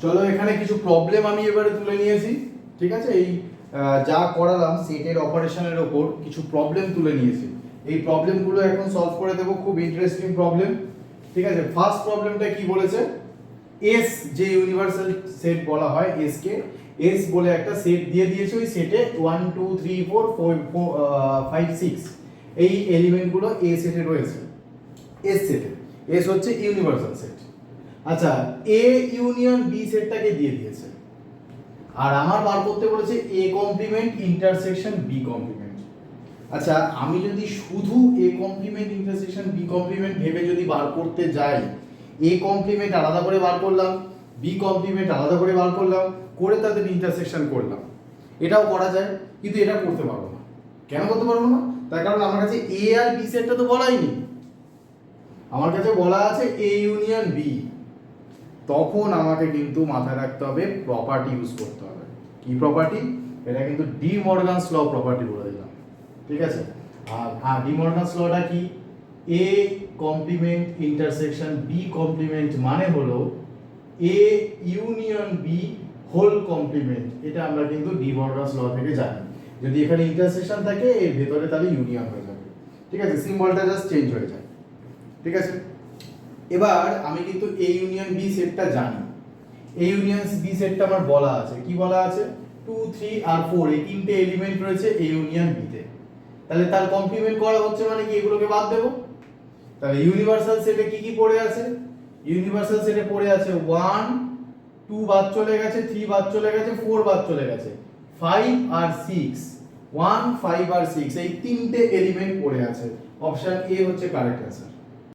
চলো এখানে কিছু প্রবলেম আমি এবারে তুলে নিয়েছি, ঠিক আছে। এই যা করালাম সেটের অপারেশনের ওপর কিছু প্রবলেম তুলে নিয়েছি, এই প্রবলেমগুলো এখন সলভ করে দেবো, খুব ইন্টারেস্টিং প্রবলেম, ঠিক আছে। ফার্স্ট প্রবলেমটা কি বলেছে, এস যে ইউনিভার্সাল সেট বলা হয়, এস কে এস বলে একটা সেট দিয়ে দিয়েছে, ওই সেটে 1 2 3 4 5 6 এই এলিমেন্টগুলো এ সেটে রয়েছে, এস সেটে। এস হচ্ছে ইউনিভার্সাল সেট। আচ্ছা, এ ইউনিয়ন বি সেটটাকে দিয়ে দিয়েছে, আর আমার বার করতে বলেছে A complement intersection B complement. আচ্ছা, আমি যদি শুধু A complement intersection B complement ভেবে যদি বার করতে যাই, এ কমপ্লিমেন্ট আলাদা করে বার করলাম, বি কমপ্লিমেন্ট আলাদা করে বার করলাম, করে তাদের ইন্টারসেকশন করলাম, এটাও করা যায়, কিন্তু এটা করতে পারবো না। কেন করতে পারবো না? তার কারণ আমার কাছে এ আর বি সেটটা তো বলাই নেই, আমার কাছে বলা আছে এ ইউনিয়ন বি। তখন আমাকে কিন্তু মাথায় রাখতে হবে প্রপার্টি ইউজ করতে হবে। কি প্রপার্টি? এটা কিন্তু ডি মর্গানস ল প্রপার্টি বলে দিলাম, ঠিক আছে। আর ডি মর্গানস লটা কি? A complement intersection B complement মানে হলো A union B whole complement. এটা আমরা কিন্তু ডি মর্গানস ল থেকে জানি, যদি এখানে ইন্টারসেকশন থাকে এর ভেতরে তাহলে ইউনিয়ন হয়ে যাবে, ঠিক আছে। সিম্বলটা জাস্ট চেঞ্জ হয়ে যায়, ঠিক আছে। এবার আমি কিন্তু এ ইউনিয়ন বি সেটটা জানি, এ ইউনিয়ন বি সেটটা আমার বলা আছে, কি বলা আছে? 2 3 আর 4 এই তিনটে এলিমেন্ট রয়েছে এ ইউনিয়ন বি তে। তাহলে তার কমপ্লিমেন্ট করা হচ্ছে মানে কি এগুলোকে বাদ দেব। তাহলে ইউনিভার্সাল সেটে কি কি পড়ে আছে? ইউনিভার্সাল সেটে পড়ে আছে 1 2 বাদ চলে গেছে, 3 বাদ চলে গেছে, 4 বাদ চলে গেছে, 5 আর 6, 1 5 আর 6 এই তিনটে এলিমেন্ট পড়ে আছে। অপশন এ হচ্ছে কারেক্ট অ্যান্সার।